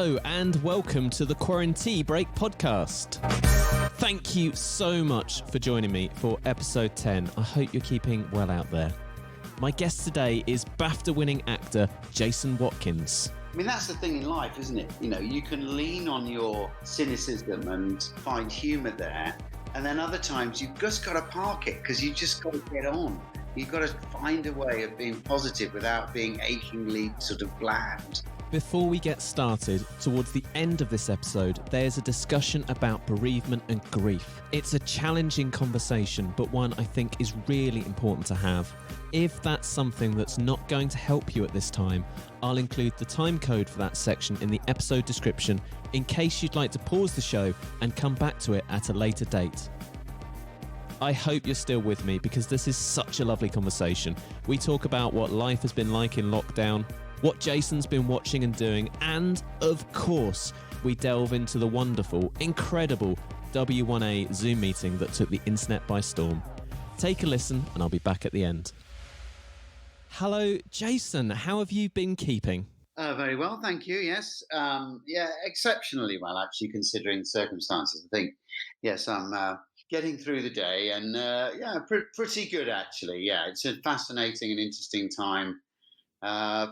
Hello and welcome to the Quarantine Break podcast. Thank you so much for joining me for episode 10. I hope you're keeping well out there. My guest today is BAFTA-winning actor Jason Watkins. I mean, that's the thing in life, isn't it? You know, you can lean on your cynicism and find humour there. And then other times you've just got to park it because you just got to get on. You've got to find a way of being positive without being achingly sort of bland. Before we get started, towards the end of this episode, there's a discussion about bereavement and grief. It's a challenging conversation, but one I think is really important to have. If that's something that's not going to help you at this time, I'll include the time code for that section in the episode description in case you'd like to pause the show and come back to it at a later date. I hope you're still with me because this is such a lovely conversation. We talk about what life has been like in lockdown, what Jason's been watching and doing, and of course, we delve into the wonderful, incredible W1A Zoom meeting that took the internet by storm. Take a listen and I'll be back at the end. Hello, Jason. How have you been keeping? Very well, thank you, yes. Exceptionally well, actually, considering the circumstances. I think, yes, I'm getting through the day and, pretty good, actually. Yeah, it's a fascinating and interesting time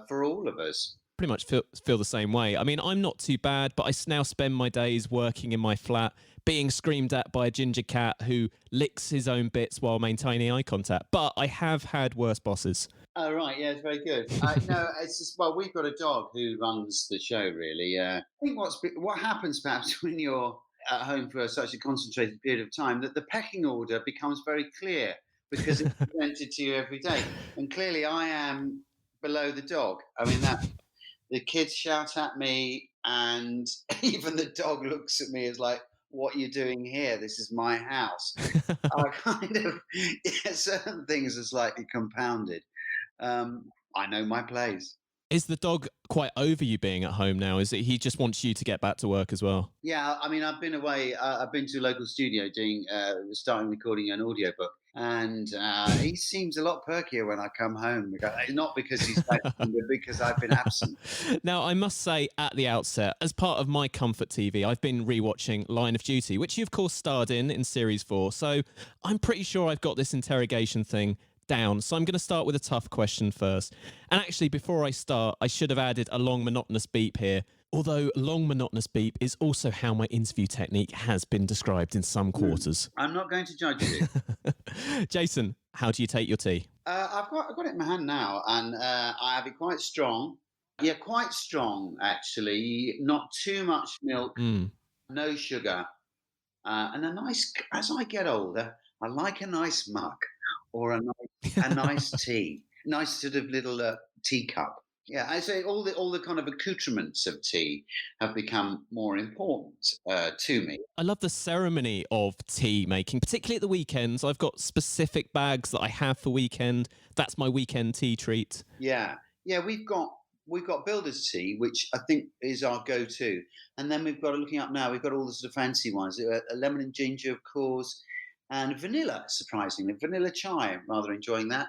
for all of us. Pretty much feel the same way. I mean, I'm not too bad, but I now spend my days working in my flat, being screamed at by a ginger cat who licks his own bits while maintaining eye contact. But I have had worse bosses. Oh, right, yeah, it's very good. No, it's just, well, we've got a dog who runs the show, really. I think what happens perhaps when you're at home for such a concentrated period of time, that the pecking order becomes very clear because it's presented to you every day. And clearly I am below the dog. I mean, the kids shout at me and even the dog looks at me as like, what are you doing here? This is my house. Certain things are slightly compounded. I know my place. Is the dog quite over you being at home now? Is it he just wants you to get back to work as well? Yeah, I mean, I've been away. I've been to a local studio starting recording an audiobook. And he seems a lot perkier when I come home. Not because he's back, but because I've been absent. Now, I must say at the outset, as part of my comfort TV, I've been rewatching Line of Duty, which you, of course, starred in Series 4. So I'm pretty sure I've got this interrogation thing down. So I'm going to start with a tough question first. And actually, before I start, I should have added a long, monotonous beep here. Although long, monotonous beep is also how my interview technique has been described in some quarters. I'm not going to judge you. Jason, how do you take your tea? I've got it in my hand now, and I have it quite strong. Yeah, quite strong, actually. Not too much milk, no sugar. And a nice, as I get older, I like a nice mug or a nice tea. Nice sort of little teacup. Yeah, I say all the kind of accoutrements of tea have become more important to me. I love the ceremony of tea making, particularly at the weekends. I've got specific bags that I have for weekend. That's my weekend tea treat. Yeah, we've got builder's tea, which I think is our go-to, and then we've got looking up now. We've got all the sort of fancy ones: lemon and ginger, of course, and vanilla. Surprisingly, vanilla chai. I'm rather enjoying that.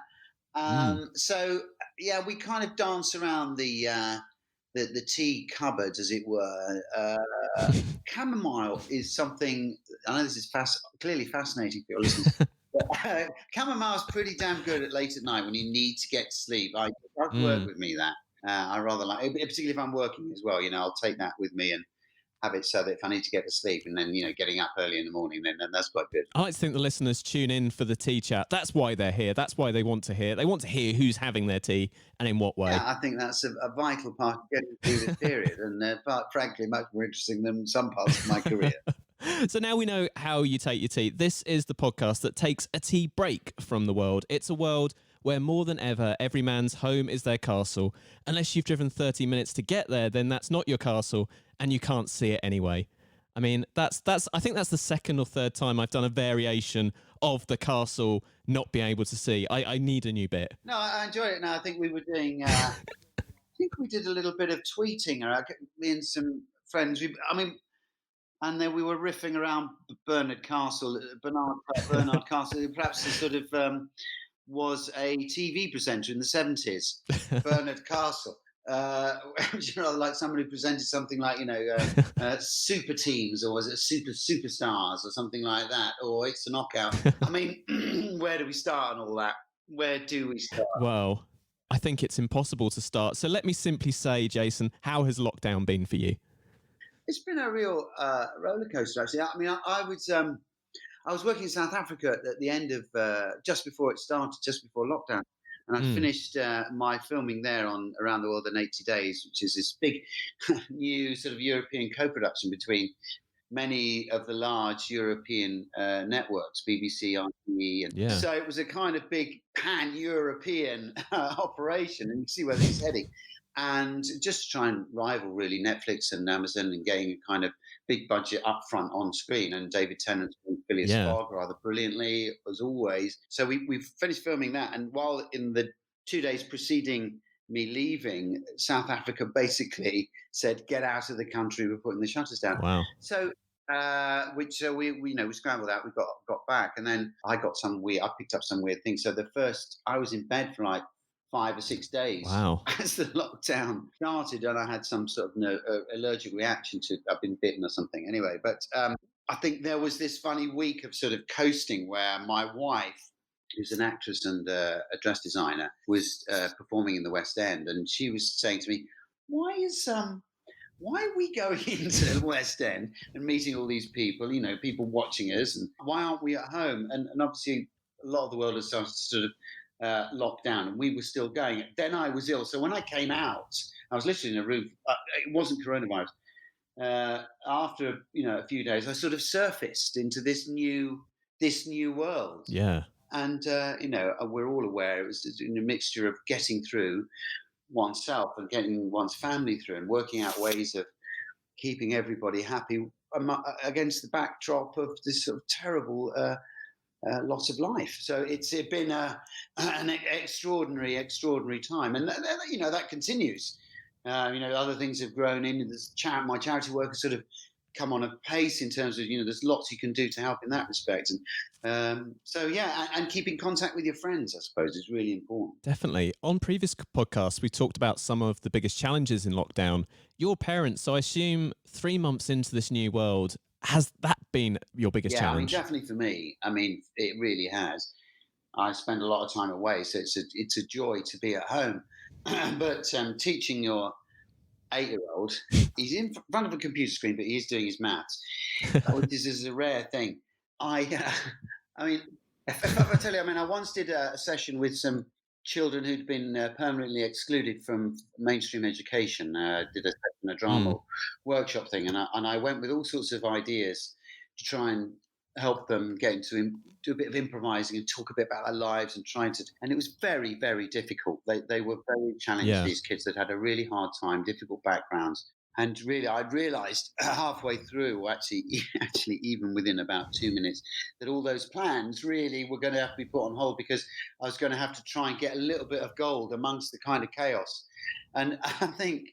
So yeah, we kind of dance around the tea cupboard, as it were. Chamomile is something. I know this is clearly fascinating for your listeners. But, chamomile is pretty damn good at late at night when you need to get to sleep. It does work with me. That I rather like, particularly if I'm working as well. You know, I'll take that with me and have it so that if I need to get to sleep and then, getting up early in the morning, then that's quite good. I like to think the listeners tune in for the tea chat. That's why they're here. That's why they want to hear. They want to hear who's having their tea and in what way. Yeah, I think that's a vital part of getting through this period and frankly, much more interesting than some parts of my career. So now we know how you take your tea. This is the podcast that takes a tea break from the world. It's a world where more than ever, every man's home is their castle. Unless you've driven 30 minutes to get there, then that's not your castle and you can't see it anyway. I mean, I think that's the second or third time I've done a variation of the castle not being able to see. I need a new bit. No, I enjoy it now. I think we were doing, I think we did a little bit of tweeting. Me and some friends, and then we were riffing around Bernard Castle. Perhaps the sort of was a TV presenter in the 70s, Bernard Castle. like someone who presented something like, super teams, or was it superstars or something like that, or it's a knockout. I mean, where do we start on all that? Where do we start? Well, I think it's impossible to start. So let me simply say, Jason, how has lockdown been for you? It's been a real roller coaster, actually. I mean, I was working in South Africa at the end of just before it started, just before lockdown, and I finished my filming there on Around the World in 80 Days, which is this big new sort of European co-production between many of the large European networks, BBC, ITV, and Yeah. so it was a kind of big pan-European operation, and you see where this is heading. And just to try and rival really Netflix and Amazon, and getting a kind of big budget upfront on screen. And David Tennant and Phileas Yeah. Fogg rather brilliantly, as always. So we finished filming that, and while in the 2 days preceding me leaving, South Africa basically said, "Get out of the country. We're putting the shutters down." Wow. So, we scrambled out. We got back, and then I picked up some weird things. So I was in bed for like 5 or 6 days. Wow. As the lockdown started, and I had some sort of allergic reaction to. I've been bitten or something. Anyway, but I think there was this funny week of sort of coasting where my wife, who's an actress and a dress designer, was performing in the West End, and she was saying to me, why are we going into the West End and meeting all these people, people watching us, and why aren't we at home? And obviously, a lot of the world has started to sort of lock down, and we were still going. Then I was ill. So when I came out, I was literally in a room. It wasn't coronavirus. After a few days, I sort of surfaced into this new world. Yeah. And we're all aware it was a mixture of getting through oneself and getting one's family through, and working out ways of keeping everybody happy against the backdrop of this sort of terrible loss of life. So it's been an extraordinary time, and that continues. Other things have grown in. My charity work has sort of come on a pace in terms of there's lots you can do to help in that respect, and and keeping contact with your friends, I suppose, is really important. Definitely. On previous podcasts, we talked about some of the biggest challenges in lockdown. Your parents, so I assume 3 months into this new world, has that been your biggest challenge? Yeah, definitely for me. I mean, it really has. I spend a lot of time away, so it's a joy to be at home. But teaching your 8-year-old, he's in front of a computer screen, but he's doing his maths. This is a rare thing. I mean, if I tell you, I once did a session with some children who'd been permanently excluded from mainstream education. Did a drama workshop thing, and I went with all sorts of ideas to try and help them get into do a bit of improvising and talk a bit about their lives, and it was very, very difficult. They were very challenged. Yeah. These kids that had a really hard time, difficult backgrounds. And really, I realised halfway through, actually, even within about 2 minutes, that all those plans really were going to have to be put on hold, because I was going to have to try and get a little bit of gold amongst the kind of chaos. And I think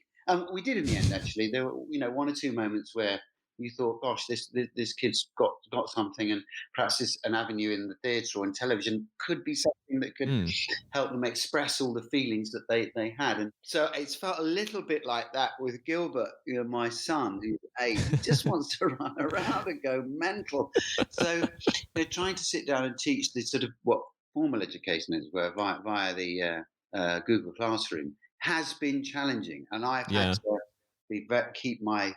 we did in the end. Actually, there were 1 or 2 moments where you thought, "Gosh, this kid's got something," and perhaps this an avenue in the theatre or in television could be something that could help them express all the feelings that they had. And so it's felt a little bit like that with Gilbert, my son, who's 8. He just wants to run around and go mental. So they're trying to sit down and teach the sort of what formal education is, where via the Google Classroom, has been challenging, and I've had to keep my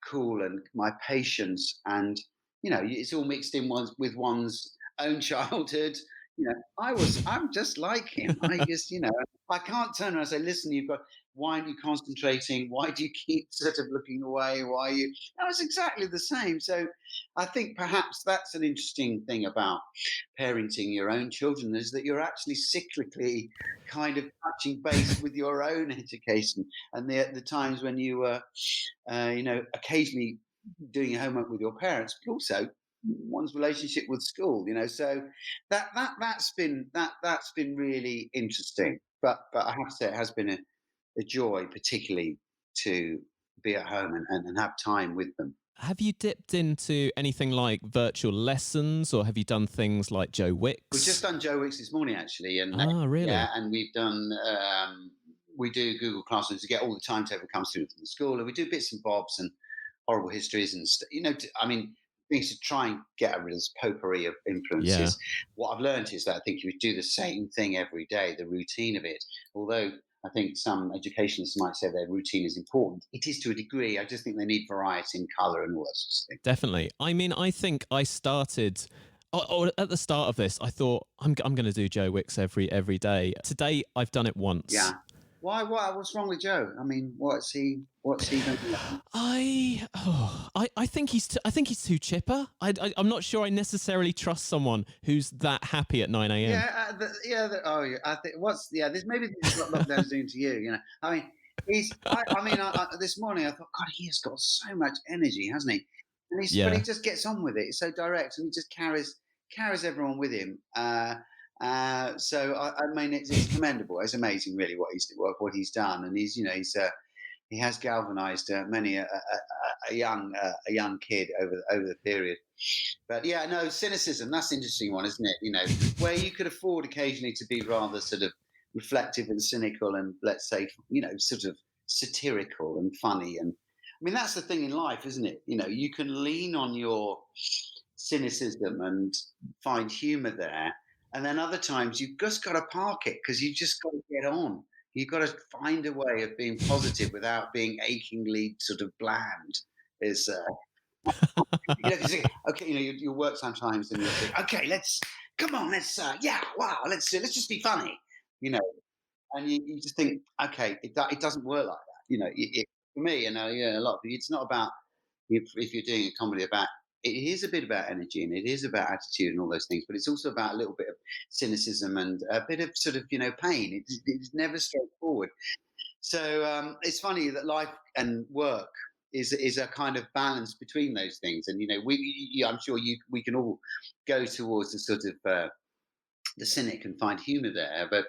cool and my patience, and it's all mixed in with one's own childhood. I'm just like him. I can't turn around and say, "Listen, why aren't you concentrating? Why do you keep sort of looking away? Why are you?" I was exactly the same. So I think perhaps that's an interesting thing about parenting your own children, is that you're actually cyclically kind of touching base with your own education, and the times when you were occasionally doing your homework with your parents, but also one's relationship with school. So that's been really interesting. But I have to say, it has been a joy, particularly to be at home and have time with them. Have you dipped into anything like virtual lessons, or have you done things like Joe Wicks? We've just done Joe Wicks this morning, actually. And really? Yeah, and we've done we do Google Classroom to get all the timetable comes through from the school, and we do bits and bobs and horrible histories and things to try and get rid of this potpourri of Yeah. influences. What I've learned is that I think if you do the same thing every day, the routine of it, although I think some educationists might say their routine is important, it is to a degree. I just think they need variety and colour and all that sort of thing. Definitely. I mean, I think I started. Or at the start of this, I thought I'm going to do Joe Wicks every day. Today, I've done it once. Yeah. Why? What's wrong with Joe? I mean, what's he done? I think he's too chipper. I'm not sure I necessarily trust someone who's that happy at 9 a.m. I think there's maybe this is what lockdown's doing to you. You know, I mean, this morning I thought, God, he has got so much energy, hasn't he? And but he just gets on with it. He's so direct, and he just carries everyone with him. So I mean, it's commendable. It's amazing, really, what he's done, and he has galvanised many a young kid over the period. But yeah, no, cynicism, that's an interesting one, isn't it? You know, where you could afford occasionally to be rather sort of reflective and cynical, and let's say, you know, sort of satirical and funny. And I mean, that's the thing in life, isn't it? You know, you can lean on your cynicism and find humour there. And then other times you've just got to park it, because you've just got to get on. You've got to find a way of being positive without being achingly sort of bland. You work sometimes and you think, okay, let's just be funny, you know. And you just think, okay, it doesn't work like that, you know. For me, a lot of people, it's not about if you're doing a comedy about. It is a bit about energy, and it is about attitude and all those things, but it's also about a little bit of cynicism and a bit of sort of, you know, pain. It's never straightforward. So it's funny that life and work is a kind of balance between those things. And, you know, I'm sure we can all go towards the sort of the cynic and find humour there. But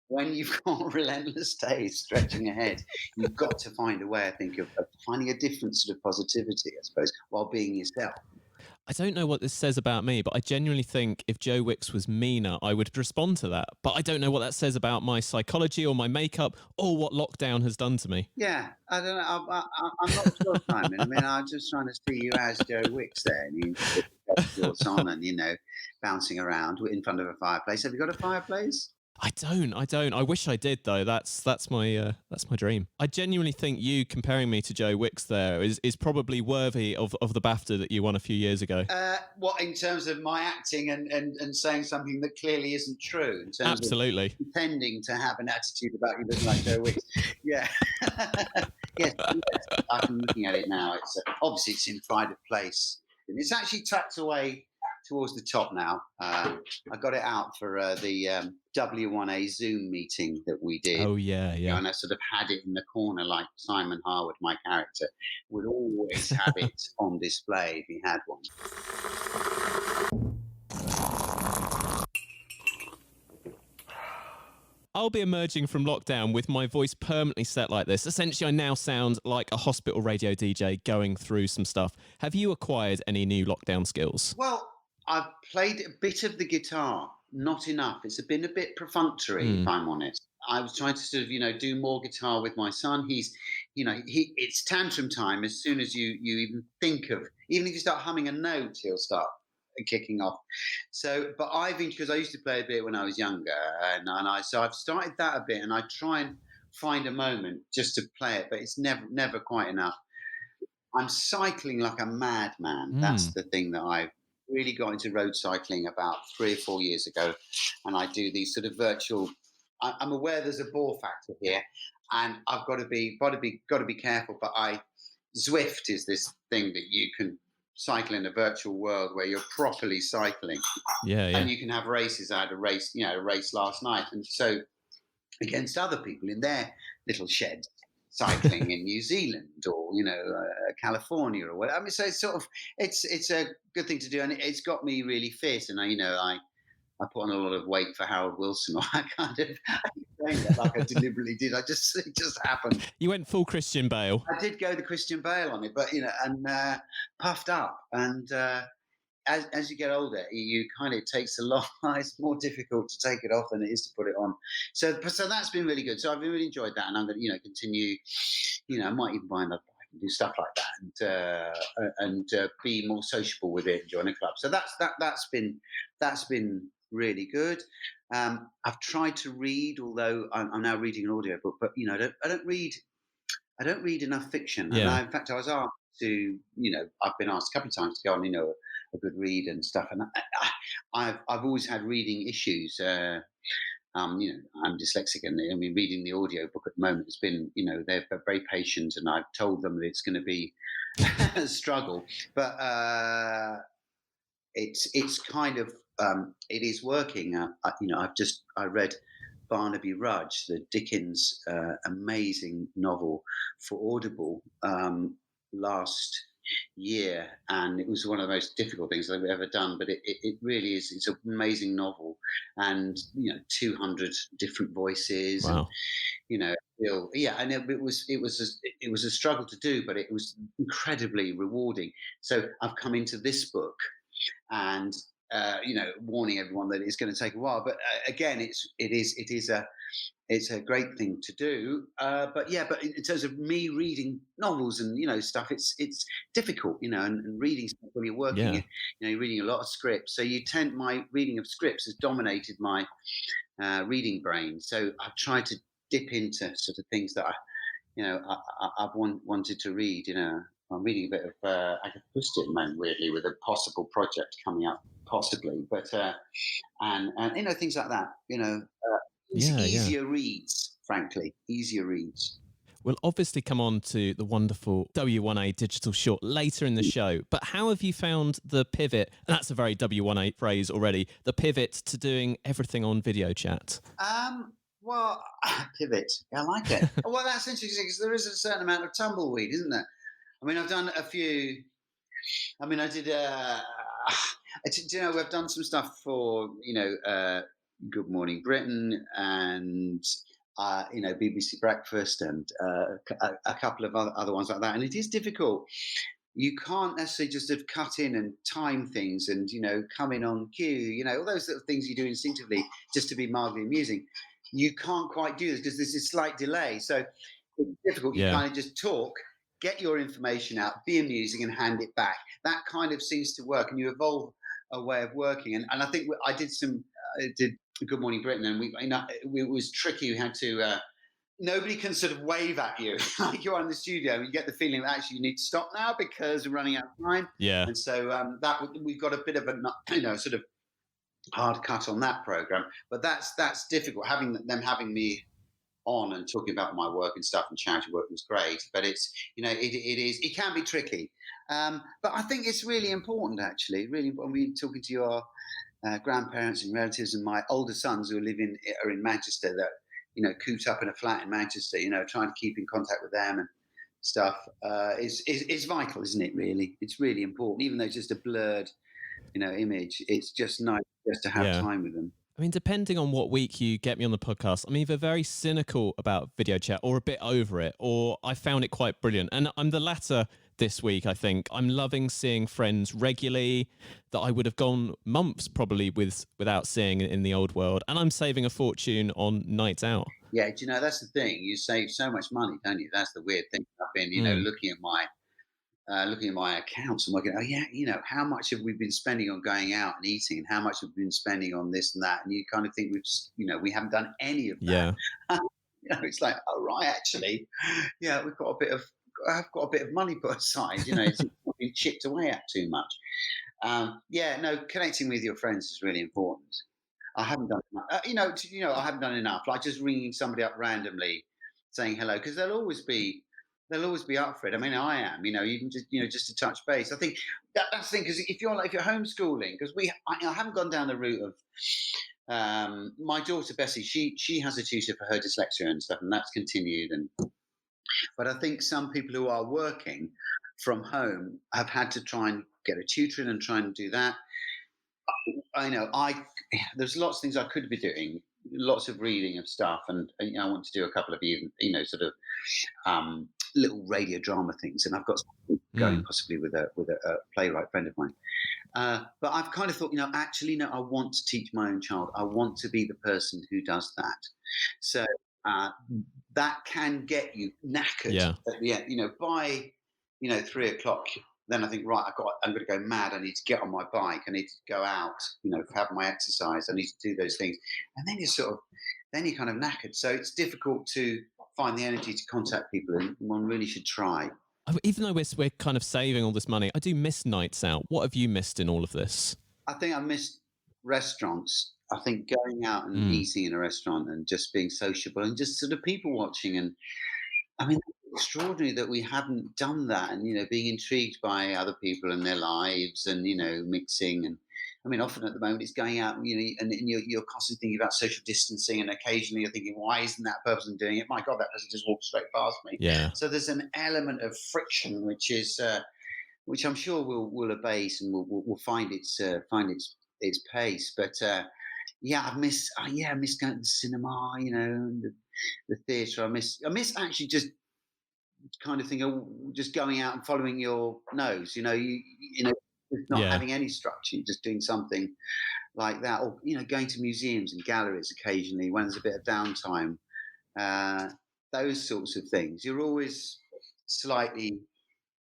when you've got relentless days stretching ahead, you've got to find a way, I think, of finding a different sort of positivity, I suppose, while being yourself. I don't know what this says about me, but I genuinely think if Joe Wicks was meaner, I would respond to that. But I don't know what that says about my psychology or my makeup or what lockdown has done to me. Yeah, I don't know. I'm not sure, Simon. I mean, I'm just trying to see you as Joe Wicks there, and you put your on and, you know, bouncing around in front of a fireplace. Have you got a fireplace? I don't. I wish I did, though. That's my dream. I genuinely think you comparing me to Joe Wicks there is probably worthy of the BAFTA that you won a few years ago. What, in terms of my acting and saying something that clearly isn't true? In terms Absolutely. Of pretending to have an attitude about you looking like Joe Wicks. Yeah. yes. I'm looking at it now. It's obviously it's in pride of place. It's actually tucked away towards the top now. I got it out for the W1A Zoom meeting that we did. Oh, yeah. And I sort of had it in the corner, like Simon Harwood, my character, would always have it on display if he had one. I'll be emerging from lockdown with my voice permanently set like this. Essentially, I now sound like a hospital radio DJ going through some stuff. Have you acquired any new lockdown skills? Well, I've played a bit of the guitar, not enough. It's been a bit perfunctory, if I'm honest. I was trying to sort of, you know, do more guitar with my son. It's tantrum time. As soon as you even think of, even if you start humming a note, he'll start kicking off. So, but because I used to play a bit when I was younger, so I've started that a bit, and I try and find a moment just to play it, but it's never quite enough. I'm cycling like a madman. That's the thing that I've really got into road cycling about 3 or 4 years ago, and I do these sort of virtual. I'm aware there's a bore factor here, and I've got to be careful. But Zwift is this thing that you can cycle in a virtual world where you're properly cycling. Yeah. And you can have races. I had a race last night, and so against other people in their little sheds, cycling in New Zealand or California or whatever. I mean, so it's a good thing to do, and it's got me really fit. And I put on a lot of weight for Harold Wilson, or I kind of saying that like I deliberately did. It just happened. You went full Christian Bale. I did go the Christian Bale on it, but and puffed up, and as you get older, you kind of it takes a lot. It's more difficult to take it off than it is to put it on. So that's been really good. So I've really enjoyed that, and I'm going to continue. I might even buy another bike and do stuff like that, and be more sociable with it and join a club. So that's been really good. I've tried to read, although I'm now reading an audiobook, but I don't read enough fiction. And Yeah. in fact, I was asked to, I've been asked a couple of times to go on, a good read and stuff. And I've always had reading issues. I'm dyslexic, and I mean, reading the audiobook at the moment has been, they're very patient, and I've told them that it's going to be a struggle, but it's kind of it is working. I read Barnaby Rudge, the Dickens amazing novel for Audible last year, and it was one of the most difficult things I've ever done. But it really is. It's an amazing novel, and 200 different voices, and Wow. and it was a struggle to do, but it was incredibly rewarding. So I've come into this book and warning everyone that it's going to take a while. But again, it's a great thing to do. But in terms of me reading novels and stuff, it's difficult, and reading stuff when you're working, Yeah. you're reading a lot of scripts. So my reading of scripts has dominated my reading brain. So I've tried to dip into sort of things that I've wanted to read. I'm reading a bit of Agatha Christie at the moment, weirdly, with a possible project coming up, possibly. But and things like that. Yeah. Yeah. Easier reads, frankly, easier reads. We'll obviously come on to the wonderful W1A digital short later in the show, but how have you found the pivot, and that's a very W1A phrase already, the pivot to doing everything on video chat? Well, pivot. I like it. Well, that's interesting because there is a certain amount of tumbleweed, isn't there? I mean, I've done a few. I mean, I did. We've done some stuff for Good Morning Britain and BBC Breakfast and a couple of other ones like that. And it is difficult. You can't necessarily just have cut in and time things and come in on cue. All those little things you do instinctively just to be mildly amusing. You can't quite do this because there's a slight delay. So it's difficult. You Yeah. kind of just talk, get your information out, be amusing, and hand it back. That kind of seems to work, and you evolve a way of working. And I think I did Good Morning Britain, and it was tricky. We had to. Nobody can sort of wave at you like you're in the studio. You get the feeling that actually you need to stop now because we're running out of time. Yeah. And so we've got a bit of a sort of hard cut on that program. But that's difficult. Having me on and talking about my work and stuff and charity work was great, but it's it can be tricky, but I think it's really important, actually, really important. We're talking to your grandparents and relatives, and my older sons who are in Manchester, that cooped up in a flat in Manchester, trying to keep in contact with them and stuff is vital, isn't it? Really, it's really important, even though it's just a blurred image. It's just nice just to have Yeah. time with them. I mean, depending on what week you get me on the podcast, I'm either very cynical about video chat or a bit over it, or I found it quite brilliant. And I'm the latter this week, I think. I'm loving seeing friends regularly that I would have gone months probably without seeing in the old world. And I'm saving a fortune on nights out. Yeah, that's the thing. You save so much money, don't you? That's the weird thing. I've been, looking at my accounts and working, oh yeah, how much have we been spending on going out and eating, and how much have we been spending on this and that, and you kind of think we haven't done any of that. Yeah. It's like, oh right, actually, yeah, I've got a bit of money put aside. It's not been chipped away at too much. Connecting with your friends is really important. I haven't done enough. I haven't done enough. Like just ringing somebody up randomly, saying hello, because they'll always be up for it. I mean, I am. Even just to touch base. I think that's the thing, because if you're homeschooling, because I haven't gone down the route of. My daughter Bessie, she has a tutor for her dyslexia and stuff, and that's continued. But I think some people who are working from home have had to try and get a tutor in and try and do that. There's lots of things I could be doing, lots of reading of stuff, and I want to do a couple of even sort of little radio drama things, and I've got something going possibly with a playwright friend of mine. But I've kind of thought, actually, no, I want to teach my own child. I want to be the person who does that. So that can get you knackered at the end. By 3:00. Then I think, right, I'm going to go mad. I need to get on my bike. I need to go out, have my exercise. I need to do those things. And then you're kind of knackered. So it's difficult to find the energy to contact people, and one really should try. Even though we're kind of saving all this money, I do miss nights out. What have you missed in all of this? I think I missed restaurants. I think going out and eating in a restaurant and just being sociable and just sort of people watching. And I mean, it's extraordinary that we haven't done that, and being intrigued by other people and their lives, and mixing. And I mean, often at the moment it's going out, and you're constantly thinking about social distancing, and occasionally you're thinking, why isn't that person doing it? My God, that person just walked straight past me. Yeah. So there's an element of friction which I'm sure will abate and will find its pace. But I miss going to the cinema, the theatre. I miss actually just kind of thing of just going out and following your nose. Just not having any structure, just doing something like that, or going to museums and galleries occasionally when there's a bit of downtime. Those sorts of things. You're always slightly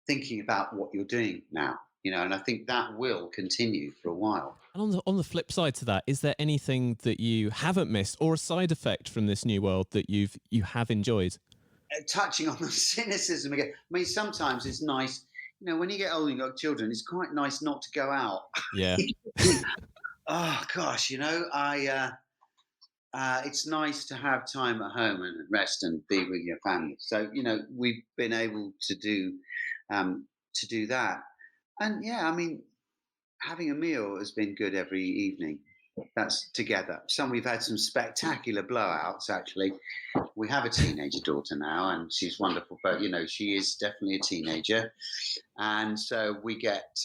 thinking about what you're doing now, and I think that will continue for a while. And on the flip side to that, is there anything that you haven't missed, or a side effect from this new world that you have enjoyed? Touching on the cynicism again, I mean, sometimes it's nice, when you get older and you've got children, it's quite nice not to go out. Yeah. Oh gosh, it's nice to have time at home and rest and be with your family. So we've been able to do that, and I mean, having a meal has been good every evening. That's together. We've had some spectacular blowouts. Actually, we have a teenager daughter now, and she's wonderful. But she is definitely a teenager, and so we get.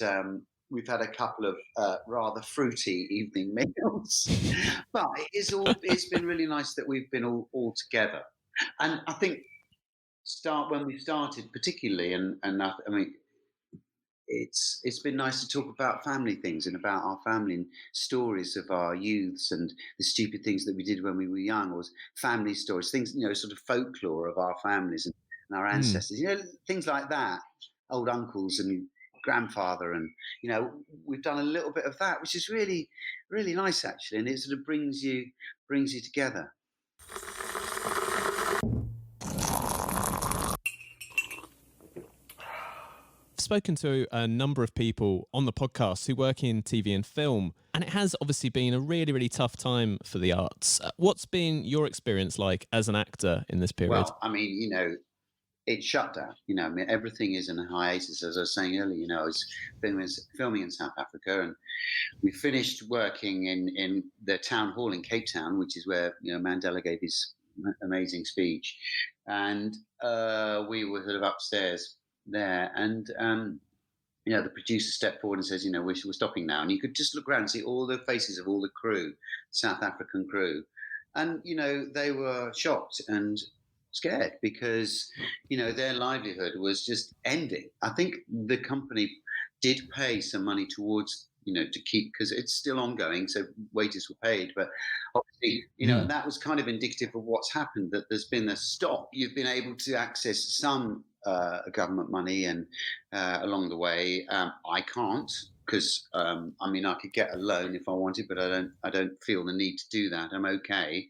We've had a couple of rather fruity evening meals, but it's been really nice that we've been all together. And I think when we started particularly, and I mean, it's been nice to talk about family things and about our family and stories of our youths and the stupid things that we did when we were young, or family stories, things, sort of folklore of our families and our ancestors, things like that, old uncles and grandfather. And, we've done a little bit of that, which is really, really nice actually. And it sort of brings you together. Spoken to a number of people on the podcast who work in TV and film, and it has obviously been a really, really tough time for the arts. What's been your experience like as an actor in this period? Well, I mean, it's shut down. I mean, everything is in a hiatus. As I was saying earlier, I was filming in South Africa, and we finished working in the town hall in Cape Town, which is where Mandela gave his amazing speech, and we were sort of upstairs there, and the producer stepped forward and says, we're stopping now, and you could just look around and see all the faces of all the crew, South African crew, and they were shocked and scared because their livelihood was just ending. I think the company did pay some money towards to keep, because it's still ongoing, so wages were paid, but obviously and that was kind of indicative of what's happened, that there's been a stop. You've been able to access some government money and along the way. I can't, because I mean, I could get a loan if I wanted, but I don't feel the need to do that. I'm okay.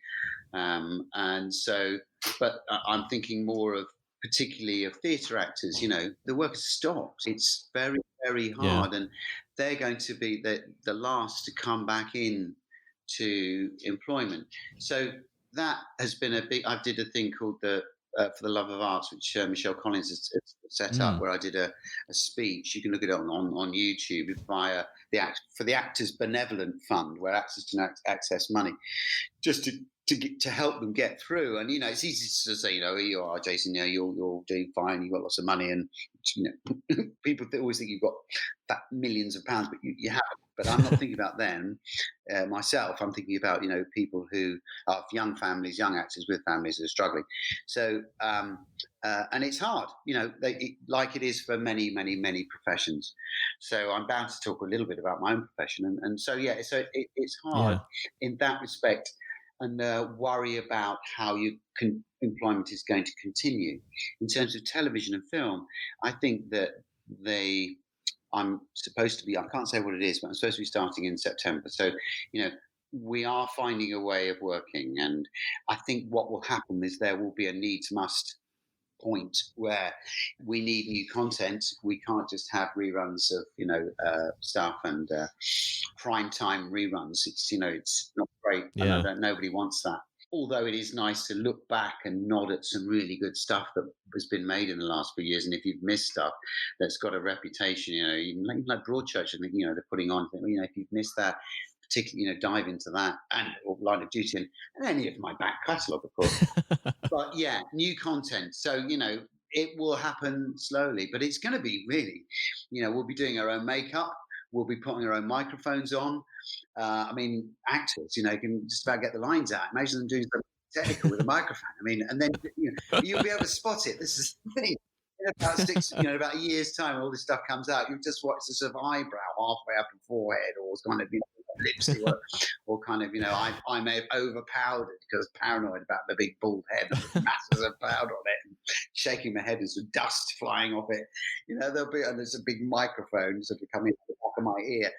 And so, but I'm thinking more of, particularly of theatre actors, the work has stopped. It's very, very hard, and they're going to be the last to come back in to employment. So that has been a big. I did a thing called the For the Love of Arts, which Michelle Collins has set up, where I did a speech. You can look at it on YouTube via for the Actors Benevolent Fund, where actors can access money just to to help them get through. And it's easy to say, you are Jason, you're doing fine, you've got lots of money, and people always think you've got millions of pounds, but you haven't. But I'm not thinking about them myself. I'm thinking about people who are young families, young actors with families who are struggling. So and it's hard, like it is for many, many, many professions. So I'm bound to talk a little bit about my own profession, and so it's hard in that respect, and worry about how employment is going to continue. In terms of television and film, I think that I'm supposed to be, I can't say what it is, but I'm supposed to be starting in September. So, we are finding a way of working. And I think what will happen is there will be a needs must point where we need new content. We can't just have reruns of stuff and prime time reruns. It's not great. Yeah. And nobody wants that. Although it is nice to look back and nod at some really good stuff that has been made in the last few years. And if you've missed stuff that's got a reputation, even like Broadchurch, I think they're putting on. If you've missed that, particularly, dive into that, or Line of Duty, and any of my back catalogue, of course. But yeah, new content. So it will happen slowly, but it's going to be really, we'll be doing our own makeup. We'll be putting our own microphones on. Actors, can just about get the lines out. Imagine them doing something technical with a microphone. And then you'll be able to spot it. This is the thing. In about a year's time, all this stuff comes out. You just watch the sort of eyebrow halfway up the forehead, or kind of lipstick, or kind of I may have overpowered it because paranoid about the big bald head with masses of powder on it, and shaking my head and some dust flying off it. There'll be, and there's a big microphone sort of coming to the back of my ear.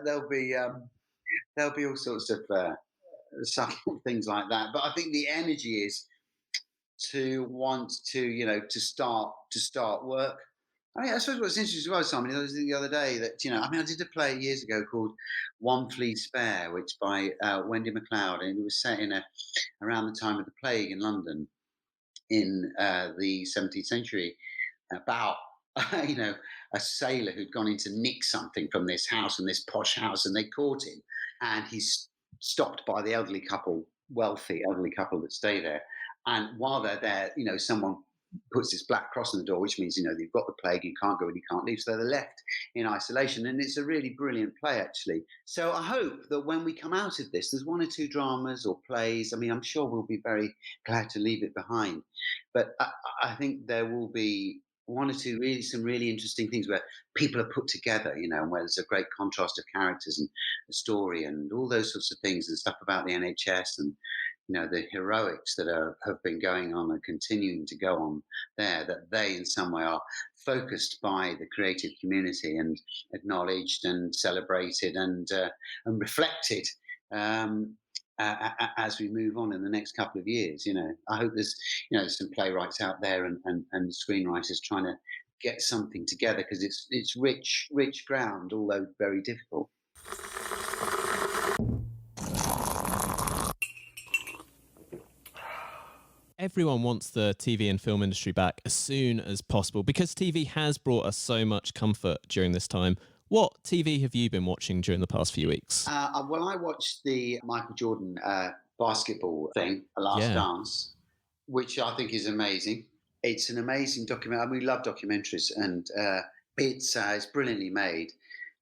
There'll be all sorts of subtle things like that. But I think the energy is to want to to start work. I suppose what's interesting as well, Simon, was the other day that I did a play years ago called One Flea Spare, which by Wendy MacLeod, and it was set in around the time of the plague in London in the 17th century, about a sailor who'd gone in to nick something from this house, and this posh house, and they caught him, and he's stopped by the wealthy elderly couple that stay there. And while they're there, someone puts this black cross on the door, which means, they've got the plague, you can't go and you can't leave. So they're left in isolation. And it's a really brilliant play, actually. So I hope that when we come out of this, there's one or two dramas or plays. I'm sure we'll be very glad to leave it behind. But I think there will be one or two some really interesting things where people are put together, and where there's a great contrast of characters and a story and all those sorts of things, and stuff about the NHS and the heroics that have been going on and continuing to go on there, that they in some way are focused by the creative community and acknowledged and celebrated and reflected as we move on in the next couple of years. I hope there's some playwrights out there and screenwriters trying to get something together, because it's rich ground, although very difficult. Everyone wants the TV and film industry back as soon as possible, because TV has brought us so much comfort during this time. What TV have you been watching during the past few weeks? Well, I watched the Michael Jordan basketball thing, Last Dance, which I think is amazing. It's an amazing documentary. We love documentaries, and it's brilliantly made,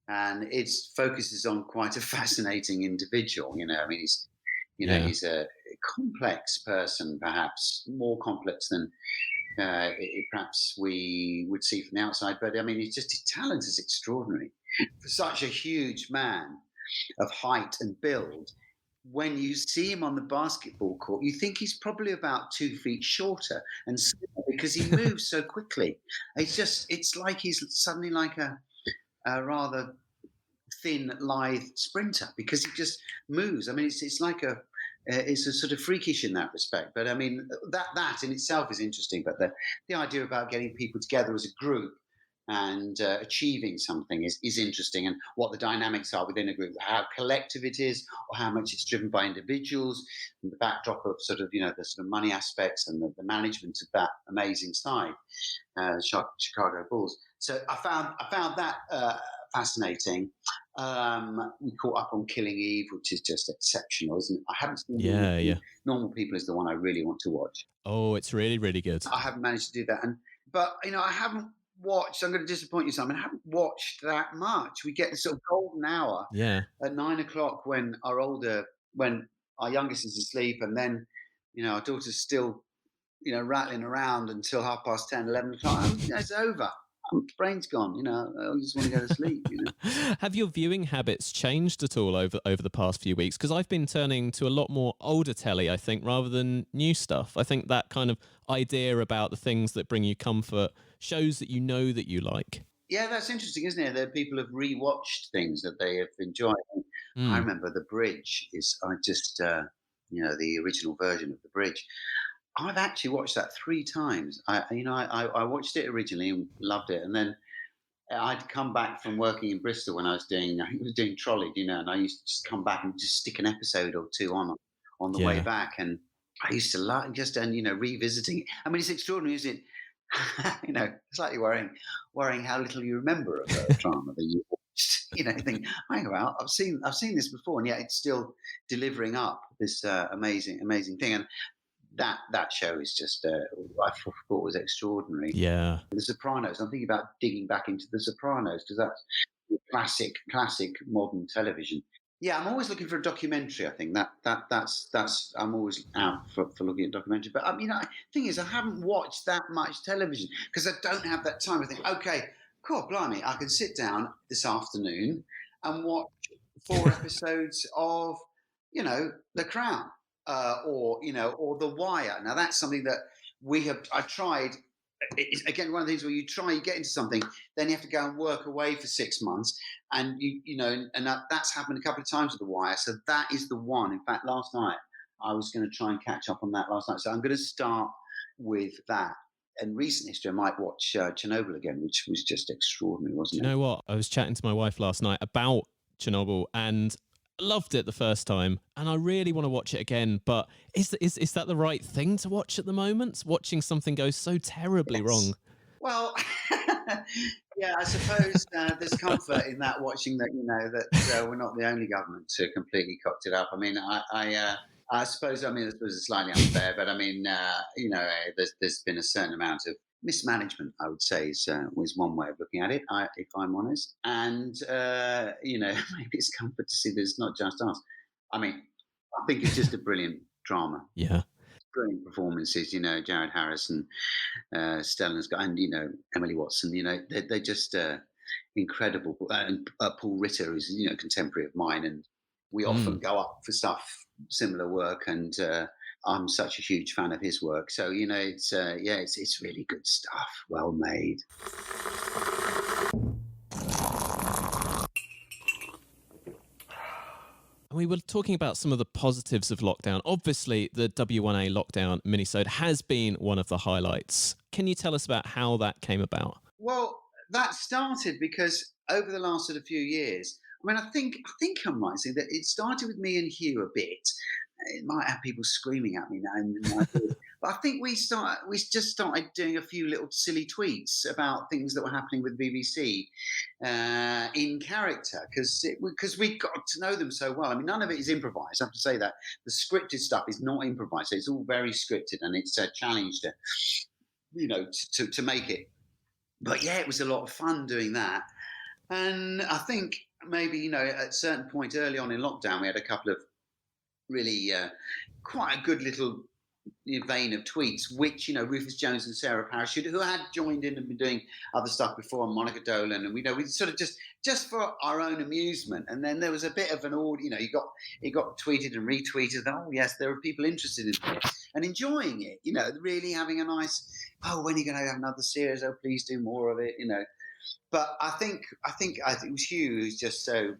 and it focuses on quite a fascinating individual. He's a complex person, perhaps more complex than perhaps we would see from the outside. But his talent is extraordinary. For such a huge man of height and build, when you see him on the basketball court, you think he's probably about 2 feet shorter and slimmer, because he moves so quickly. It's like he's suddenly like a rather thin, lithe sprinter, because he just moves. It's like it's a sort of freakish in that respect. But that in itself is interesting. But the idea about getting people together as a group and achieving something is interesting, and what the dynamics are within a group, how collective it is, or how much it's driven by individuals, and the backdrop of the sort of money aspects and the management of that amazing side, Chicago Bulls. So I found that fascinating. We caught up on Killing Eve, which is just exceptional, isn't it? I haven't seen Yeah, yeah. Normal People is the one I really want to watch. Oh, it's really, really good. I haven't managed to do that, but I haven't watched. I'm going to disappoint you, Simon. I haven't watched that much. We get the sort of golden hour Yeah. at 9 o'clock when our youngest is asleep, and then our daughter's still rattling around until 10:30, 11 o'clock. It's over. Brain's gone. I just want to go to sleep. Have your viewing habits changed at all over the past few weeks? Because I've been turning to a lot more older telly, I think, rather than new stuff. I think that kind of idea about the things that bring you comfort shows that you know that you like. Yeah, that's interesting, isn't it? That people have rewatched things that they have enjoyed. I Mm. remember The Bridge the original version of The Bridge. I've actually watched that 3 times. I watched it originally and loved it, and then I'd come back from working in Bristol when I was doing trolley, and I used to just come back and just stick an episode or two on the way Yeah. back, and I used to like just and revisiting it. I mean, it's extraordinary, isn't it? Slightly worrying how little you remember of a drama that you watched. Think, hang on, I've seen this before, and yet it's still delivering up this amazing thing. And that show is just I thought was extraordinary. Yeah. The Sopranos. I'm thinking about digging back into The Sopranos because that's classic modern television. Yeah, I'm always looking for a documentary. I think that's I'm always out for looking at documentary. But thing is, I haven't watched that much television because I don't have that time. I think, okay, cool, blimey, I can sit down this afternoon and watch 4 episodes of The Crown or The Wire. Now that's something that I tried. It's again one of the things where you get into something, then you have to go and work away for 6 months, and that's happened a couple of times with The Wire. So that is the one. In fact, last night I was going to try and catch up on that last night. So I'm going to start with that. And recent history, I might watch Chernobyl again, which was just extraordinary, Do wasn't you it? know what? I was chatting to my wife last night about Chernobyl and loved it the first time, and I really want to watch it again. But is that the right thing to watch at the moment? Watching something go so terribly wrong. Well, yeah, I suppose there's comfort in that, watching that, that we're not the only government to completely cocked it up. I mean, I suppose it's slightly unfair, but I mean, there's been a certain amount of mismanagement, I would say, is one way of looking at it, if I'm honest. And, maybe it's comfort to see there's not just us. I mean, I think it's just a brilliant drama. Yeah. Brilliant performances, Jared Harris and Stellan Scott and Emily Watson. They're just incredible. And Paul Ritter is contemporary of mine, and we often go up for similar work. And I'm such a huge fan of his work. So it's really good stuff. Well made. We were talking about some of the positives of lockdown. Obviously, the W1A lockdown minisode has been one of the highlights. Can you tell us about how that came about? Well, that started because over the last sort of few years, I think I'm right saying that it started with me and Hugh a bit. It might have people screaming at me now, but I think we just started doing a few little silly tweets about things that were happening with BBC in character because we got to know them so well. I mean, none of it is improvised. I have to say that the scripted stuff is not improvised. So it's all very scripted, and it's a challenge to make it. But yeah, it was a lot of fun doing that. And I think maybe, at a certain point early on in lockdown, we had a couple of really quite a good little vein of tweets, which, Rufus Jones and Sarah Parachute, who had joined in and been doing other stuff before, and Monica Dolan, and we sort of just for our own amusement. And then there was a bit of an it got tweeted and retweeted. Oh yes, there are people interested in it and enjoying it. Really having a nice. Oh, when are you going to have another series? Oh, please do more of it. But I think it was Hugh who's just so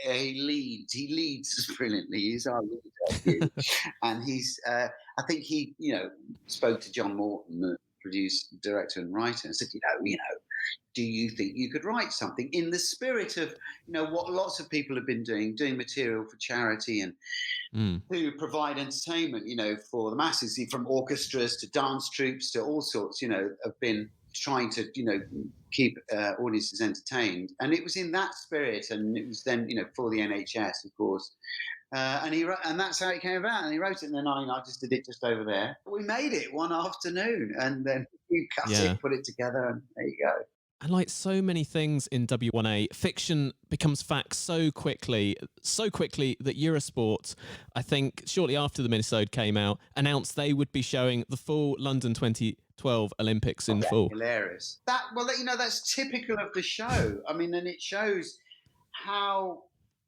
he leads brilliantly. He's our leader, Hugh. And I think he spoke to John Morton, the producer, director, and writer, and said, do you think you could write something in the spirit of what lots of people have been doing material for charity and to provide entertainment for the masses, from orchestras to dance troupes to all sorts have been trying to, keep audiences entertained. And it was in that spirit, and it was then, for the NHS, of course. And that's how it came about. And he wrote it, and then I just did it just over there. We made it one afternoon, and then you cut Yeah. it, put it together, and there you go. And like so many things in W1A, fiction becomes fact so quickly that Eurosport, I think shortly after the minisode came out, announced they would be showing the full London 2012 Olympics in full. Hilarious. That's typical of the show. I mean, and it shows how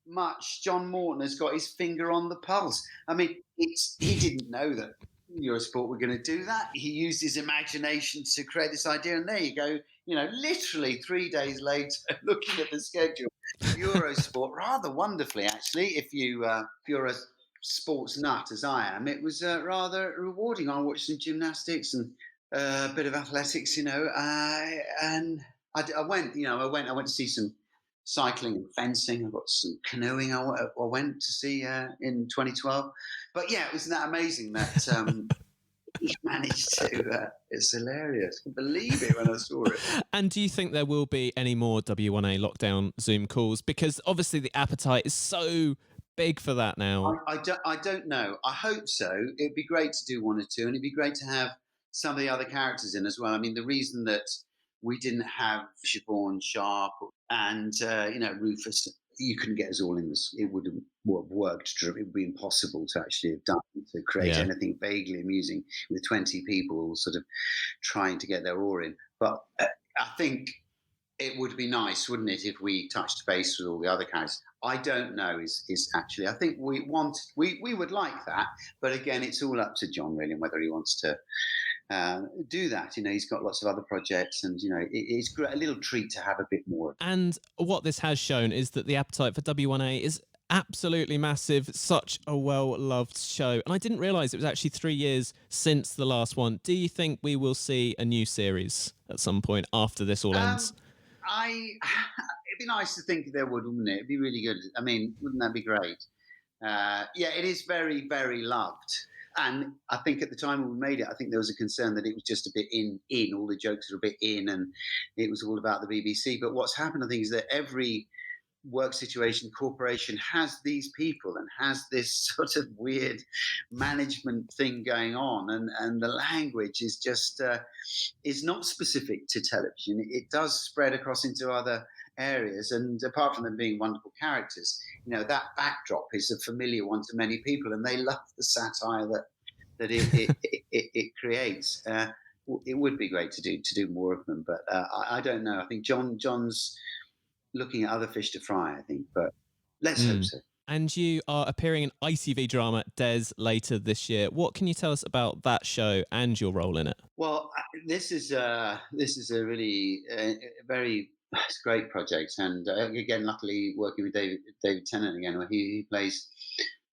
much John Morton has got his finger on the pulse. I mean, he didn't know that Eurosport were going to do that. He used his imagination to create this idea, and there you go. Literally 3 days later, looking at the schedule, Eurosport, rather wonderfully, actually, if you're a sports nut as I am, it was rather rewarding. I watched some gymnastics and a bit of athletics, and I went to see some cycling and fencing. I got some canoeing. I went to see in 2012. But yeah, isn't that amazing that he managed to? It's hilarious. I couldn't believe it when I saw it. And do you think there will be any more W1A lockdown Zoom calls? Because obviously the appetite is so big for that now. I don't know. I hope so. It'd be great to do one or two, and it'd be great to have some of the other characters in as well. I mean, the reason that we didn't have Siobhan Sharp and Rufus, you couldn't get us all in this. It would have worked. It would be impossible to actually have done, to create anything vaguely amusing with 20 people all sort of trying to get their oar in. But I think it would be nice, wouldn't it, if we touched base with all the other characters. I don't know is actually, I think we would like that, but again, it's all up to John really, and whether he wants to do that. He's got lots of other projects, and it's a little treat to have a bit more. And what this has shown is that the appetite for W1A is absolutely massive. Such a well-loved show, and I didn't realise it was actually 3 years since the last one. Do you think we will see a new series at some point after this all ends? It'd be nice to think there would, wouldn't it? It'd be really good. I mean, wouldn't that be great? It is very, very loved. And I think at the time when we made it, I think there was a concern that it was just a bit in. All the jokes were a bit in, and it was all about the BBC. But what's happened, I think, is that every work situation corporation has these people and has this sort of weird management thing going on, and the language is just is not specific to television. It does spread across into other areas, and apart from them being wonderful characters, that backdrop is a familiar one to many people, and they love the satire that it creates. It would be great to do more of them, but I don't know. I think John's looking at other fish to fry, I think, but let's hope so. And you are appearing in ICV Drama Des later this year. What can you tell us about that show and your role in it? Well, this is a really very great project, and again, luckily working with David Tennant again, where he plays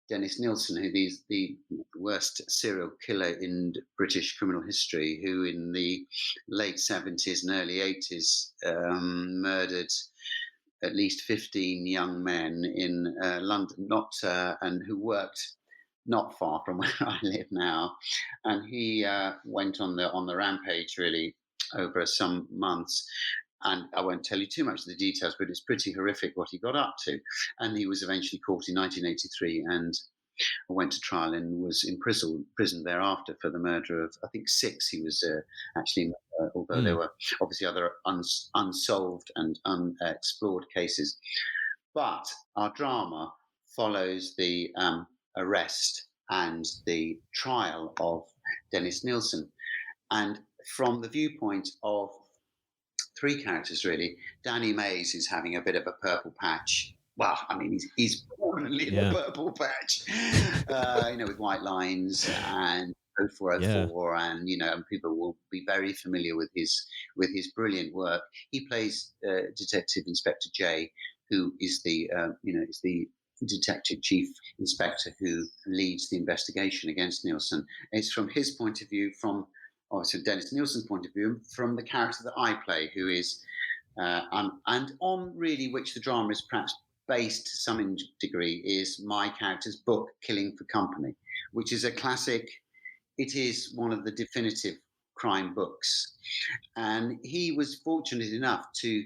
Dennis Nilsen, who is the worst serial killer in British criminal history, who in the late 70s and early 80s murdered at least 15 young men in London, and who worked not far from where I live now. And he went on the rampage really over some months. And I won't tell you too much of the details, but it's pretty horrific what he got up to. And he was eventually caught in 1983 and went to trial and was imprisoned thereafter for the murder of, I think, 6. He was actually, although there were obviously other unsolved and unexplored cases. But our drama follows the arrest and the trial of Dennis Nilsen. And from the viewpoint of 3 characters, really, Danny Mays is having a bit of a purple patch. Well, I mean, he's permanently in a purple patch, with white lines and 0404, and and people will be very familiar with his brilliant work. He plays Detective Inspector J, who is the detective chief inspector who leads the investigation against Nilsen. It's from his point of view, from Dennis Nilsen's point of view, from the character that I play, who is and on really which the drama is perhaps based to some degree, is my character's book, Killing for Company, which is a classic. It is one of the definitive crime books. And he was fortunate enough to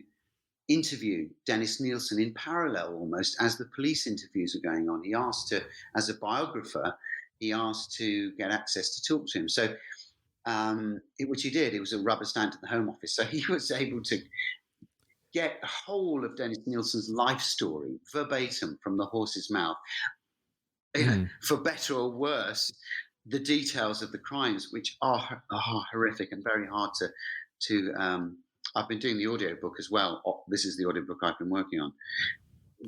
interview Dennis Nielsen in parallel almost as the police interviews were going on. He asked to, as a biographer, he asked to get access to talk to him. So, which he did. It was a rubber stamp at the Home Office. So he was able to get the whole of Dennis Nielsen's life story verbatim from the horse's mouth. For better or worse, the details of the crimes, which are horrific and very hard to I've been doing the audiobook as well. This is the audiobook I've been working on.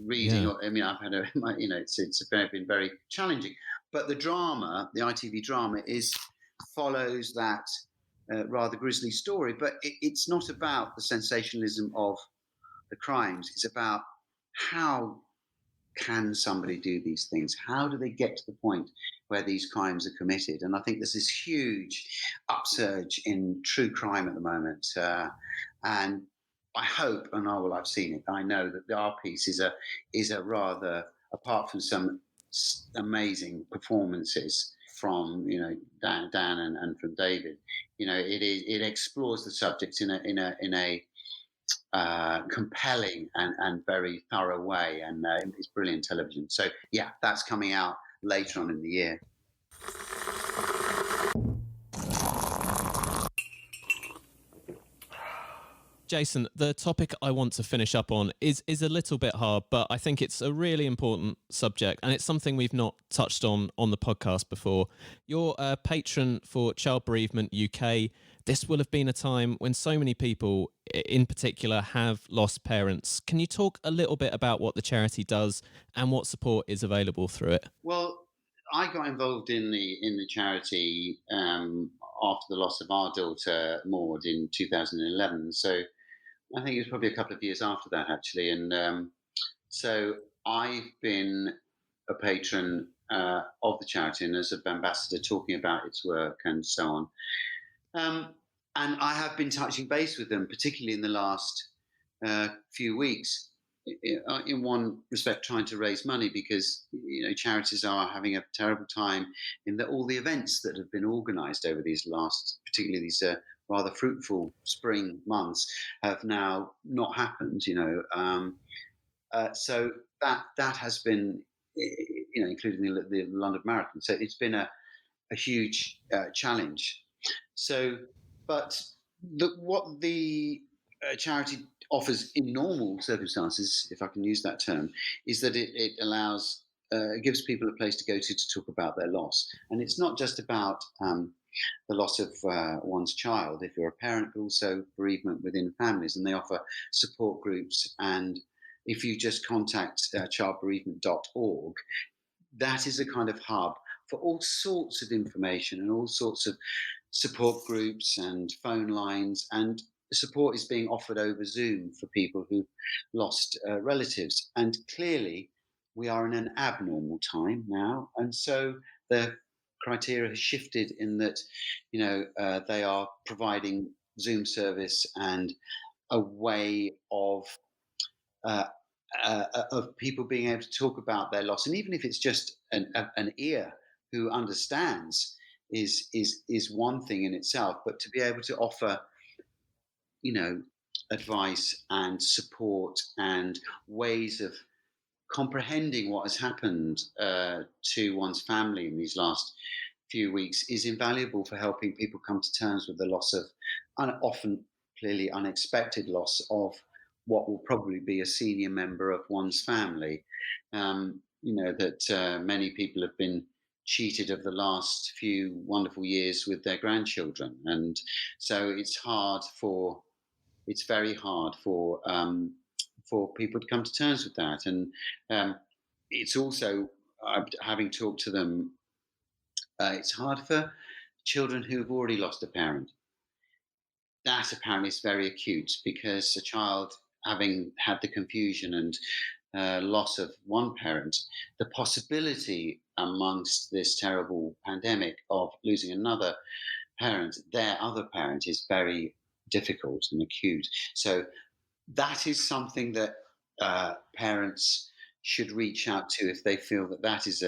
Reading, Yeah. I mean, I've had it's been very challenging. But the drama, the ITV drama, follows that rather grisly story. But it's not about the sensationalism of the crimes. It's about how can somebody do these things? How do they get to the point where these crimes are committed? And I think there's this huge upsurge in true crime at the moment. And I hope, and I've seen it, I know that our piece is a rather, apart from some amazing performances from Dan and from David, it explores the subject in a compelling and very thorough way, and it's brilliant television. So yeah, that's coming out later on in the year. Jason, the topic I want to finish up on is a little bit hard, but I think it's a really important subject, and it's something we've not touched on the podcast before. You're a patron for Child Bereavement UK. This will have been a time when so many people, in particular, have lost parents. Can you talk a little bit about what the charity does and what support is available through it? Well, I got involved in the charity after the loss of our daughter Maud in 2011. So I think it was probably a couple of years after that, actually. And so I've been a patron of the charity and as an ambassador talking about its work and so on. And I have been touching base with them, particularly in the last few weeks, in one respect, trying to raise money because charities are having a terrible time in that all the events that have been organised over these last, particularly these rather fruitful spring months, have now not happened. So that has been, including the London Marathon. So it's been a huge challenge. So, but what the charity offers in normal circumstances, if I can use that term, is that it allows, it gives people a place to go to talk about their loss. And it's not just about the loss of one's child, if you're a parent, but also bereavement within families. And they offer support groups. And if you just contact childbereavement.org, that is a kind of hub for all sorts of information and all sorts of support groups and phone lines, and support is being offered over Zoom for people who've lost relatives. And clearly, we are in an abnormal time now, and so the criteria has shifted in that, they are providing Zoom service and a way of people being able to talk about their loss, and even if it's just an ear who understands is one thing in itself, but to be able to offer, advice and support and ways of comprehending what has happened to one's family in these last few weeks is invaluable for helping people come to terms with the loss of, often clearly unexpected loss of what will probably be a senior member of one's family. That many people have been cheated of the last few wonderful years with their grandchildren, and so it's very hard for people to come to terms with that. And it's also, having talked to them, it's hard for children who've already lost a parent. That apparently is very acute, because a child having had the confusion and loss of one parent, the possibility amongst this terrible pandemic of losing another parent, their other parent, is very difficult and acute. So that is something that parents should reach out to if they feel that is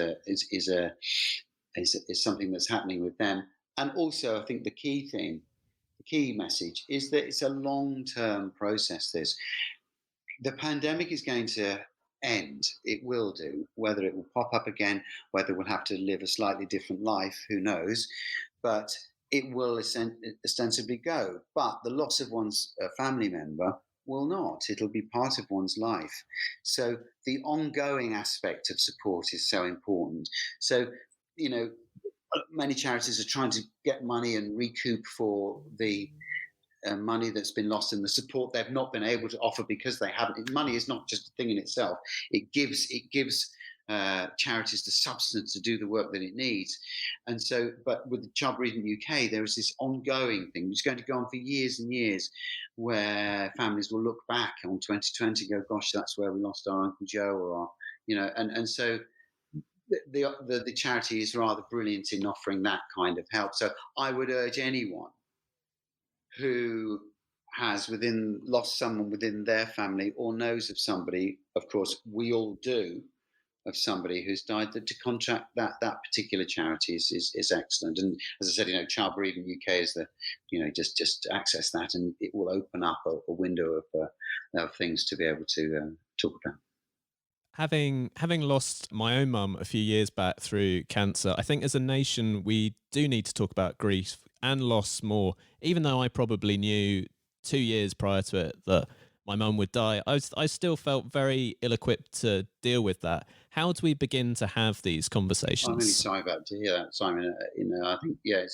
something that's happening with them. And also, I think the key thing key message is that it's a long-term process. The pandemic is going to end. It will do. Whether it will pop up again, whether we'll have to live a slightly different life, who knows? But it will ostensibly go. But the loss of one's family member will not. It'll be part of one's life. So the ongoing aspect of support is so important. So, you know, many charities are trying to get money and recoup for the money that's been lost and the support they've not been able to offer because they haven't. Money is not just a thing in itself. It gives charities the substance to do the work that it needs. And so, but with the Child Bereavement UK, there is this ongoing thing which is going to go on for years and years, where families will look back on 2020, go, "Gosh, that's where we lost our Uncle Joe," or our, and so. The charity is rather brilliant in offering that kind of help. So I would urge anyone who has within lost someone within their family or knows of somebody, of course we all do, of somebody who's died, that to contact that particular charity is excellent. And as I said, Child Bereavement UK is the, just access that, and it will open up a window of things to be able to talk about. Having lost my own mum a few years back through cancer, I think as a nation we do need to talk about grief and loss more. Even though I probably knew 2 years prior to it that my mum would die, I still felt very ill-equipped to deal with that. How do we begin to have these I'm really conversations? sorry about to hear that, Simon. I think, yeah,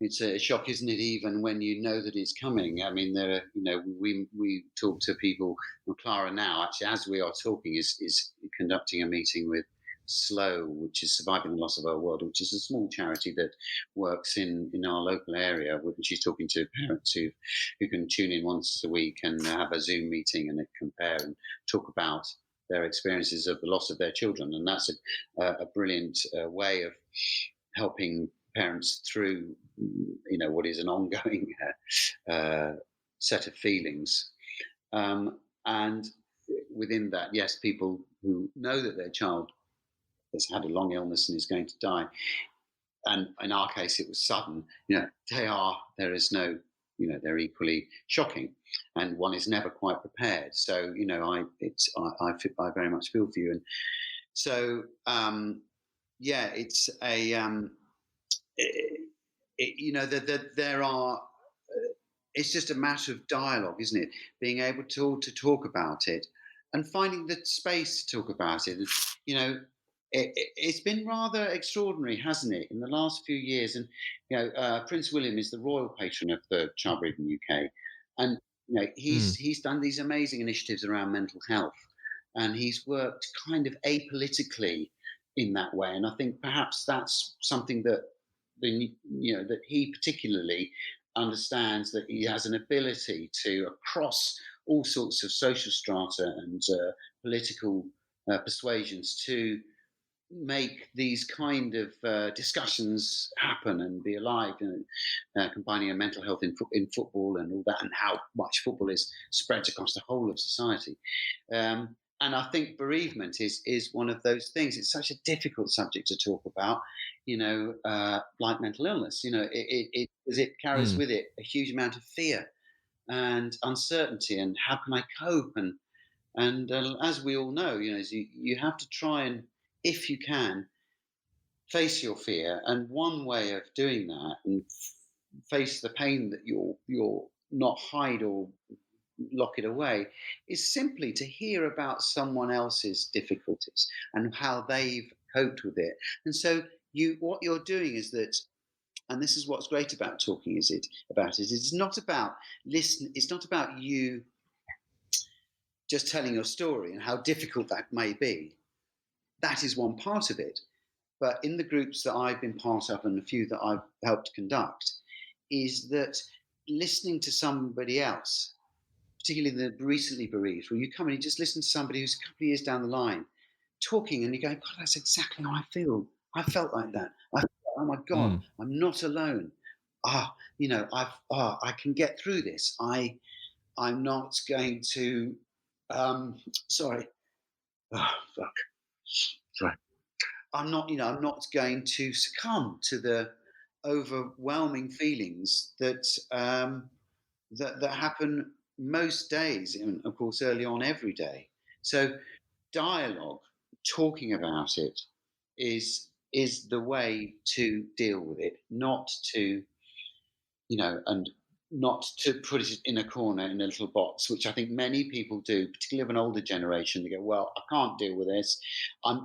it's a shock, isn't it? Even when you know that it's coming. I mean, we talk to people. Well, Clara now, actually, as we are talking, is conducting a meeting with SLOW, which is Surviving the Loss of Our World, which is a small charity that works in our local area. She's talking to parents who can tune in once a week and have a Zoom meeting and compare and talk about their experiences of the loss of their children, and that's a brilliant way of helping parents through what is an ongoing set of feelings. And within that, yes, people who know that their child has had a long illness and is going to die, and in our case it was sudden, there is no, they're equally shocking, and one is never quite prepared. So I very much feel for you. And so it's a there are. It's just a matter of dialogue, isn't it? Being able to talk about it and finding the space to talk about it. It's been rather extraordinary, hasn't it, in the last few years? And Prince William is the royal patron of the Child Bereavement UK, and Mm. he's done these amazing initiatives around mental health, and he's worked kind of apolitically in that way. And I think perhaps that's something that that he particularly understands, that he has an ability to, across all sorts of social strata and political persuasions, to make these kind of discussions happen and be alive, combining a mental health in football and all that, and how much football is spread across the whole of society. And I think bereavement is one of those things. It's such a difficult subject to talk about, like mental illness. It carries Mm. with it a huge amount of fear and uncertainty, and how can I cope? And as we all know, you have to try and, if you can, face your fear. And one way of doing that and face the pain that you're not hide or lock it away, is simply to hear about someone else's difficulties and how they've coped with it. And so what you're doing is that, and this is what's great about talking, it's not about it's not about you just telling your story and how difficult that may be. That is one part of it. But in the groups that I've been part of, and a few that I've helped conduct, is that listening to somebody else, particularly the recently bereaved, where you come and you just listen to somebody who's a couple of years down the line talking, and you go, God, that's exactly how I feel. I felt like that. Oh my God, Mm. I'm not alone. I can get through this. I'm not going to. Sorry. Oh fuck. Sorry. I'm not going to succumb to the overwhelming feelings that that happen most days, and of course early on every day. So dialogue, talking about it, is the way to deal with it, not to, and not to put it in a corner in a little box, which I think many people do, particularly of an older generation. They go, "Well, I can't deal with this.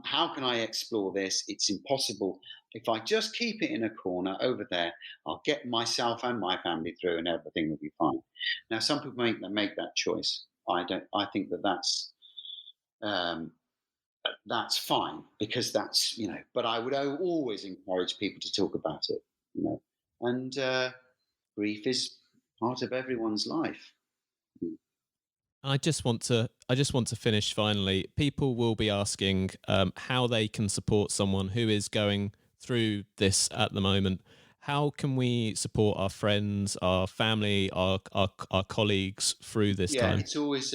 How can I explore this? It's impossible. If I just keep it in a corner over there, I'll get myself and my family through, and everything will be fine." Now, some people make that choice. I don't. I think um, that's fine, because that's, But I would always encourage people to talk about it. And grief is part of everyone's life. I just want to finish finally. People will be asking how they can support someone who is going through this at the moment. How can we support our friends, our family, our colleagues through this Yeah, time? it's always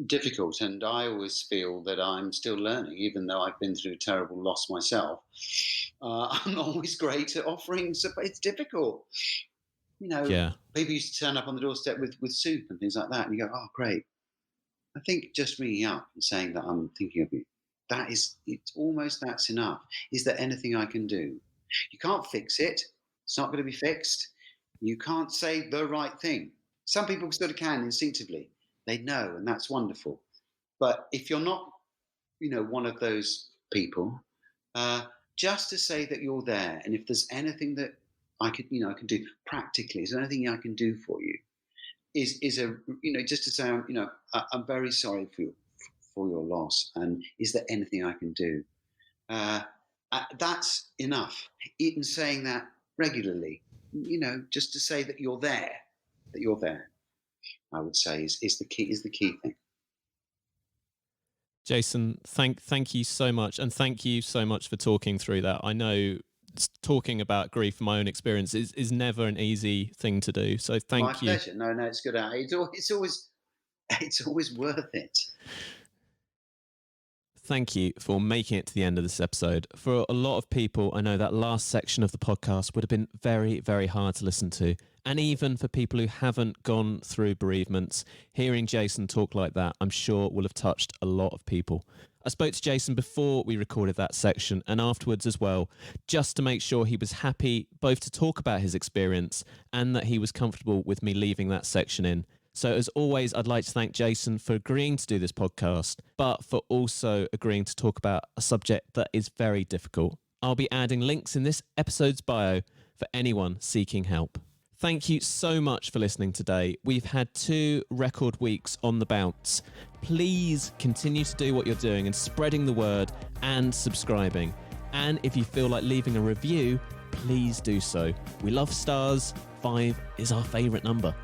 difficult, and I always feel that I'm still learning, even though I've been through a terrible loss myself. I'm not always great at offering support. It's difficult. Yeah. People used to turn up on the doorstep with soup and things like that, and you go, "Oh, great." I think just ringing up and saying that I'm thinking of you, it's almost that's enough. Is there anything I can do? You can't fix it. It's not going to be fixed. You can't say the right thing. Some people sort of can instinctively. They know, and that's wonderful. But if you're not, one of those people, uh, just to say that you're there, and if there's anything that I can do practically, is there anything I can do for you? Is a just to say, I'm very sorry for your loss, and is there anything I can do? Uh, that's enough. Even saying that regularly, just to say that you're there, I would say is the key thing. Jason, thank you so much, and thank you so much for talking through that. I know talking about grief from my own experience is never an easy thing to do. So My thank you. pleasure. No, it's good. It's always it's always worth it. Thank you for making it to the end of this episode. For a lot of people, I know that last section of the podcast would have been very, very hard to listen to. And even for people who haven't gone through bereavements, hearing Jason talk like that, I'm sure will have touched a lot of people. I spoke to Jason before we recorded that section and afterwards as well, just to make sure he was happy both to talk about his experience and that he was comfortable with me leaving that section in. So as always, I'd like to thank Jason for agreeing to do this podcast, but for also agreeing to talk about a subject that is very difficult. I'll be adding links in this episode's bio for anyone seeking help. Thank you so much for listening today. We've had 2 record weeks on the bounce. Please continue to do what you're doing and spreading the word and subscribing. And if you feel like leaving a review, please do so. We love stars. 5 is our favourite number.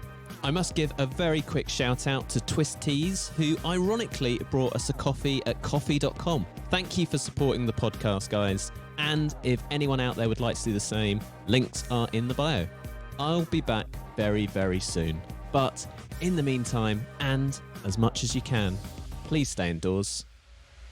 I must give a very quick shout out to Twist Teas, who ironically brought us a coffee at coffee.com. Thank you for supporting the podcast, guys. And if anyone out there would like to do the same, links are in the bio. I'll be back very, very soon. But in the meantime, and as much as you can, please stay indoors.